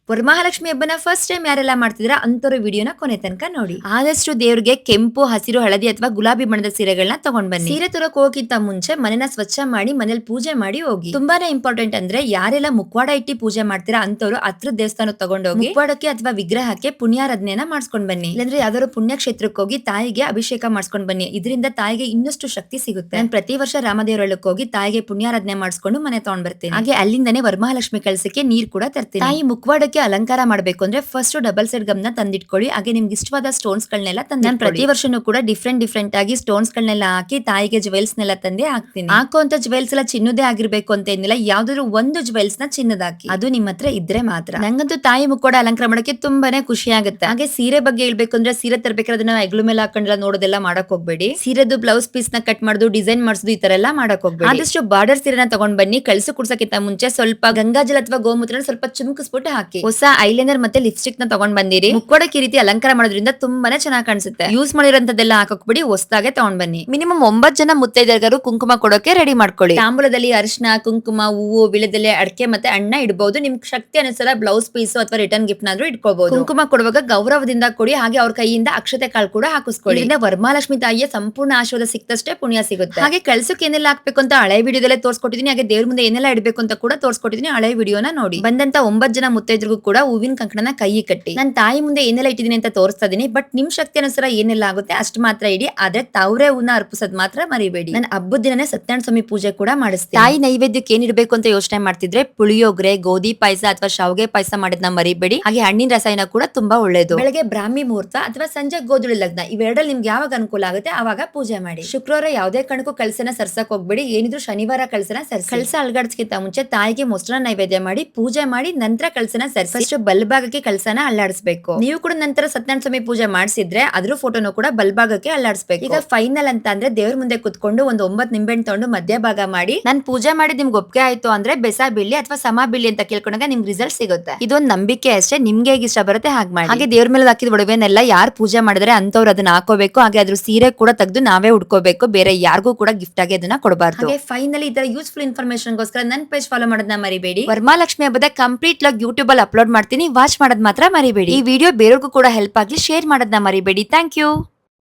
ವರಮಹಾಲಕ್ಷ್ಮಿ ಹಬ್ಬನ first time ಯಾರೆಲ್ಲ ಮಾಡ್ತಿದ್ರ ಅಂತವ್ರ ವಿಡಿಯೋನ ಕೊನೆ ತನಕ ನೋಡಿ. ಆದಷ್ಟು ದೇವ್ರಿಗೆ ಕೆಂಪು, ಹಸಿರು, ಹಳದಿ ಅಥವಾ ಗುಲಾಬಿ ಬಣ್ಣದ ಸೀರೆಗಳನ್ನ ತಗೊಂಡ್ ಬನ್ನಿ. ಸೀರೆ ತರಕ್ ಹೋಗಿಂತ ಮುಂಚೆ ಮನೆನ ಸ್ವಚ್ಛ ಮಾಡಿ ಮನೇಲಿ ಪೂಜೆ ಮಾಡಿ ಹೋಗಿ. ತುಂಬಾನೇ ಇಂಪಾರ್ಟೆಂಟ್ ಅಂದ್ರೆ ಯಾರೆಲ್ಲ ಮುಖವಾಡ ಇಟ್ಟಿ ಪೂಜೆ ಮಾಡ್ತೀರಾ ಅಂತವ್ರು ಹತ್ರ ದೇವಸ್ಥಾನಕ್ಕೆ ತಗೊಂಡೋಗಿ ಮುಖವಾಡಕ್ಕೆ ಅಥವಾ ವಿಗ್ರಹಕ್ಕೆ ಪುಣ್ಯಾರಾಧನೆಯನ್ನ ಮಾಡ್ಸ್ಕೊಂಡ್ ಬನ್ನಿ. ಇಲ್ಲಾಂದ್ರೆ ಯಾವ್ದಾದ್ರು ಪುಣ್ಯಕ್ಷೇತ್ರಕ್ಕೆ ಹೋಗಿ ತಾಯಿಗೆ ಅಭಿಷೇಕ ಮಾಡ್ಸ್ಕೊಂಡ್ ಬನ್ನಿ. ಇದರಿಂದ ತಾಯಿಗೆ ಇನ್ನಷ್ಟು ಶಕ್ತಿ ಸಿಗುತ್ತೆ. ನಾನು ಪ್ರತಿ ವರ್ಷ ರಾಮದೇವರಳ್ಳಕ್ಕೆ ಹೋಗಿ ತಾಯಿಗೆ ಪುಣ್ಯಾರಾಧನೆ ಮಾಡಿಸ್ಕೊಂಡು ಮನೆ ತಗೊಂಡ್ ಬರ್ತೀನಿ. ಹಾಗೆ ಅಲ್ಲಿಂದನೇ ವರಮಹಾಲಕ್ಷ್ಮಿ ಕಳಸಕ್ಕೆ ನೀರ್ ಕೂಡ ತರ್ತೀನಿ. ತಾಯಿ ಮುಖವಾಡಕ್ಕೆ ಅಲಂಕಾರ ಮಾಡಬೇಕು ಅಂದ್ರೆ ಫಸ್ಟ್ ಡಬಲ್ ಸೈಡ್ ಗಮ್ನ ತಂದಿಟ್ಕೊಳ್ಳಿ. ಹಾಗೆ ನಿಮ್ಗೆ ಇಷ್ಟವಾದ ಸ್ಟೋನ್ಸ್ ಗಳನ್ನೆಲ್ಲ ತಂದು ನಾನು ಪ್ರತಿ ವರ್ಷನೂ ಕೂಡ ಡಿಫ್ರೆಂಟ್ ಆಗಿ ಸ್ಟೋನ್ಸ್ ಗಳನ್ನೆಲ್ಲ ಹಾಕಿ ತಾಯಿಗೆ ಜ್ಯುವೆಲ್ಸ್ ನೆಲ್ಲ ತಂದೆ ಹಾಕ್ತೀನಿ. ಹಾಕುವಂತ ಜ್ಯುವೆಲ್ಸ್ ಎಲ್ಲ ಚಿನ್ನದೇ ಆಗಿರ್ಬೇಕು ಅಂತ ಏನಿಲ್ಲ, ಯಾವ್ದಾದ್ರು ಒಂದು ಜ್ಯುವೆಲ್ಸ್ ನ ಚಿನ್ನದ ಹಾಕಿ, ಅದು ನಿಮ್ಮ ಹತ್ರ ಇದ್ರೆ ಮಾತ್ರ. ನಂಗಂತೂ ತಾಯಿ ಮುಖವಾಡ ಅಲಂಕಾರ ಮಾಡಕ್ಕೆ ತುಂಬಾನೇ ಖುಷಿ ಆಗುತ್ತೆ. ಹಾಗೆ ಸೀರೆ ಬಗ್ಗೆ ಹೇಳ್ಬೇಕು ಅಂದ್ರೆ ಸೀರೆ ತರಬೇಕಾದ್ರೆ ಅದನ್ನ ಹೆಗ್ಲು ಮೇಲೆ ಹಾಕೊಂಡೆಲ್ಲ ನೋಡೋದೆಲ್ಲ ಮಾಡಕ್ ಹೋಗ್ಬೇಡಿ. ಸೀರೆದು ಬ್ಲೌಸ್ ಪೀಸ್ ನ ಕಟ್ ಮಾಡೋದು, ಡಿಸೈನ್ ಮಾಡಿಸೋದು ಈ ತರ ಎಲ್ಲ ಮಾಡಕ್ ಹೋಗ್ಬೇಡಿ. ಆದಷ್ಟು ಬಾರ್ಡರ್ ಸೀರೆನ ತಗೊಂಡ್ ಬನ್ನಿ. ಕಳ್ಸು ಕುಡ್ಸಕ್ಕಿಂತ ಮುಂಚೆ ಸ್ವಲ್ಪ ಗಂಗಾಜಲ ಅಥವಾ ಗೋಮೂತ್ರ ಸ್ವಲ್ಪ ಚುಮ್ಕಿಸ್ಬಿಟ್ಟು ಹಾಕಿ. ಹೊಸ ಐಲೈನರ್ ಮತ್ತೆ ಲಿಪ್ಸ್ಟಿಕ್ ನ ತಗೊಂಡ್ ಬಂದಿರಿ. ಮುಖವಾಡಕ್ಕೆ ಈ ರೀತಿ ಅಲಂಕಾರ ಮಾಡೋದ್ರಿಂದ ತುಂಬಾನೇ ಚೆನ್ನಾಗಿ ಕಾಣಿಸುತ್ತೆ. ಯೂಸ್ ಮಾಡಿರೋಂತದ್ದೆಲ್ಲ ಹಾಕಕ್ಬಿಡಿ, ಹೊಸದಾಗೆ ತಗೊಂಡ್ ಬನ್ನಿ. ಮಿನಿಮಮ್ 9 ಜನ ಮುತ್ತೈದೆಯರಿಗೂ ಕುಂಕುಮ ಕೊಡೋಕೆ ರೆಡಿ ಮಾಡ್ಕೊಳ್ಳಿ. ತಾಂಬೂಲದಲ್ಲಿ ಅರಿಶಿನ, ಕುಂಕುಮ, ಹೂವು, ವಿಳೆದೆಲೆ, ಅಡಕೆ ಮತ್ತೆ ಅಣ್ಣ ಇಡಬಹುದು. ನಿಮ್ ಶಕ್ತಿ ಅನುಸಾರ ಬ್ಲೌಸ್ ಪೀಸ್ ಅಥವಾ ರಿಟರ್ನ್ ಗಿಫ್ಟ್ ನಾದ್ರೂ ಇಟ್ಕೋಬಹುದು. ಕುಂಕುಮ ಕೊಡುವಾಗ ಗೌರವದಿಂದ ಕೊಡಿ. ಹಾಗೆ ಅವ್ರ ಕೈಯಿಂದ ಅಕ್ಷತೆ ಕಾಳು ಕೂಡ ಹಾಕಿಸ್ಕೊಳ್ಳಿ. ಇದರಿಂದ ವರಮಹಾಲಕ್ಷ್ಮಿ ತಾಯಿಯ ಸಂಪೂರ್ಣ ಆಶೀರ್ವಾದ ಸಿಕ್ತಷ್ಟೇ ಪುಣ್ಯ ಸಿಗುತ್ತೆ. ಹಾಗೆ ಕಳ್ಸಕ್ಕೆ ಏನೆಲ್ಲ ಹಾಕ್ಬೇಕು ಅಂತ ಹಳೆ ವಿಡಿಯೋದಲ್ಲೇ ತೋರಿಸ್ಕೊಟ್ಟಿದ್ದೀನಿ. ಹಾಗೆ ದೇವ್ರ ಮುಂದೆ ಏನೆಲ್ಲ ಇಡಬೇಕು ಅಂತ ಕೂಡ ತೋರಿಸ್ಕೊಟ್ಟಿದ್ದೀನಿ. ಹಳೆ ವಿಡಿಯೋನ ನೋಡಿ. ಬಂದಂತ 9 ಜನ ಮುತ್ತೈದರಿಗೂ ಕೂಡ ಹೂವಿನ ಕಂಕಣನ ಕೈ ಕಟ್ಟಿ ನಾನು ತಾಯಿ ಮುಂದೆ ಏನೆಲ್ಲ ಇಟ್ಟಿದ್ದೀನಿ ಅಂತ ತೋರಿಸ್ತಾ ಇದೀನಿ. ಬಟ್ ನಿಮ್ ಶಕ್ತಿ ಅನುಸಾರ ಏನೆಲ್ಲ ಆಗುತ್ತೆ ಅಷ್ಟು ಮಾತ್ರ ಇಡಿ. ಆದ್ರೆ ತಾವ್ರೆ ಹೂನ ಅರ್ಪಿಸೋದ್ ಮಾತ್ರ ಮರಿಬೇಡಿ. ನಾನು ಹಬ್ಬದ ದಿನನೇ ಸತ್ಯನಾರಾಯಣ ಸ್ವಾಮಿ ಪೂಜೆ ಕೂಡ ಮಾಡಿಸ್ತೀನಿ. ತಾಯಿ ನೈವೇದ್ಯಕ್ಕೆ ಏನ್ ಇಡಬೇಕು ಅಂತ ಯೋಚನೆ ಮಾಡ್ತಿದ್ರೆ ಪುಳಿಯೋಗರೆ, ಗೋಧಿ ಪಾಯಸ ಅಥವಾ ಶಾವಿಗೆ ಪಾಯಸ ಮಾಡಿದ್ನ ಮರಿಬೇಡಿ. ಹಾಗೆ ಹಣ್ಣಿನ ರಸಾಯನ ಕೂಡ ತುಂಬಾ ಒಳ್ಳೇದು. ಬೆಳಗ್ಗೆ ಬ್ರಾಹ್ಮಿ ಮುಹೂರ್ತ ಅಥವಾ ಸಂಜೆ ಗೋಧುಳಿ ಲಗ್ನ ಇವೆರಡಲ್ಲಿ ನಿಮ್ಗೆ ಯಾವಾಗ ಅನುಕೂಲ ಆಗುತ್ತೆ ಆವಾಗ ಪೂಜೆ ಮಾಡಿ. ಶುಕ್ರವಾರ ಯಾವುದೇ ಕಾರಣಕ್ಕೂ ಕಳಸನ ಸರ್ಸಕ್ ಹೋಗ್ಬೇಡಿ. ಏನಿದ್ರು ಶನಿವಾರ ಕಳಸನ ಸರ್ಸಿ. ಕಳಸ ಅಲ್ಗಾಡ್ಸ್ಕಿಂತ ಮುಂಚೆ ತಾಯಿಗೆ ಮೊಸರನ್ನ ನೈವೇದ್ಯ ಮಾಡಿ ಪೂಜೆ ಮಾಡಿ ನಂತರ ಕಳಸನ ಸರ್ಸಿ. ಫಸ್ಟ್ ಬಲ್ಭಾಗಕ್ಕೆ ಕಳಸನ ಅಲ್ಲಾಡಿಸ್ಬೇಕು. ನೀವು ಕೂಡ ನಂತರ ಸತ್ಯನಾರಾಯಣ ಸ್ವಾಮಿ ಪೂಜೆ ಮಾಡಿಸಿದ್ರೆ ಅದ್ರ ಫೋಟೋನು ಕೂಡ ಬಲ್ಭಾಗಕ್ಕೆ ಅಲ್ಲಾಡಿಸ್ಬೇಕು. ಈಗ ಫೈನಲ್ ಅಂತ ಅಂದ್ರೆ ದೇವ್ರ ಮುಂದೆ ಕುತ್ಕೊಂಡು ಒಂದು 9 ನಿಂಬೆಹಣ್ಣು ತಗೊಂಡು ಮಧ್ಯಭಾಗ ಮಾಡಿ ನಾನು ಪೂಜೆ ಮಾಡಿ ನಿಮ್ಗೆ ಒಪ್ಪಿಗೆ ಆಯ್ತು ಅಂದ್ರೆ ಬೆಸ ಬೀಳಿ ಅಥವಾ ಸಮ ಬೀಳಿ ಅಂತ ಕೇಳ್ಕೊಂಡಾಗ ನಿಮ್ಗೆ ರಿಸಲ್ಟ್ ಸಿಗುತ್ತೆ. ಇದೊಂದು ನಂಬಿಕೆ ಅಷ್ಟೇ. ನಿಮ್ಗೆ ಹೇಗೆ ಇಷ್ಟ ಬರುತ್ತೆ ಹಾಗೆ ಮಾಡಿ. ಹಾಗೆ ದೇವ್ರ ಮೇಲೆ ಹಾಕಿದ ಒಡವೆನೆಲ್ಲ ಯಾರು ಪೂಜೆ ಮಾಡಿದ್ರೆ ಅಂತವ್ರು ಅದನ್ನ ಹಾಕೋಬೇಕು. ಹಾಗೆ ಅದ್ರ ಸೀರೆ ಕೂಡ ತೆಗೆದು ನಾವೇ ಉಡ್ಕೋಬೇಕು. ಬೇರೆ ಯಾರಿಗೂ ಕೂಡ ಗಿಫ್ಟ್ ಆಗಿ ಅದನ್ನ ಕೊಡಬಾರ್ದು. ಹಾಗೆ ಫೈನಲಿ ಇದರ ಯೂಸ್ಫುಲ್ ಇನ್ಫಾರ್ಮೇಶನ್ ಗೋಸ್ಕರ ನನ್ನ ಪೇಜ್ ಫಾಲೋ ಮಾಡೋದನ್ನ ಮರಿಬೇಡಿ. ವರಮಹಾಲಕ್ಷ್ಮಿ ಹಬ್ಬದ ಕಂಪ್ಲೀಟ್ ಲಾಗ್ ಯೂಟ್ಯೂಬ್ ಅಲ್ಲಿ ಅಪ್ಲೋಡ್ ಮಾಡ್ತೀನಿ. ವಾಚ್ ಮಾಡೋದ್ ಮಾತ್ರ ಮರಿಬೇಡಿ. ಈ ವಿಡಿಯೋ ಬೇರೆಯವ್ರಿಗೂ ಕೂಡ ಹೆಲ್ಪ್ ಆಗ್ಲಿ ಶೇರ್ ಮಾಡೋದನ್ನ ಮರಿಬೇಡಿ. Thank you.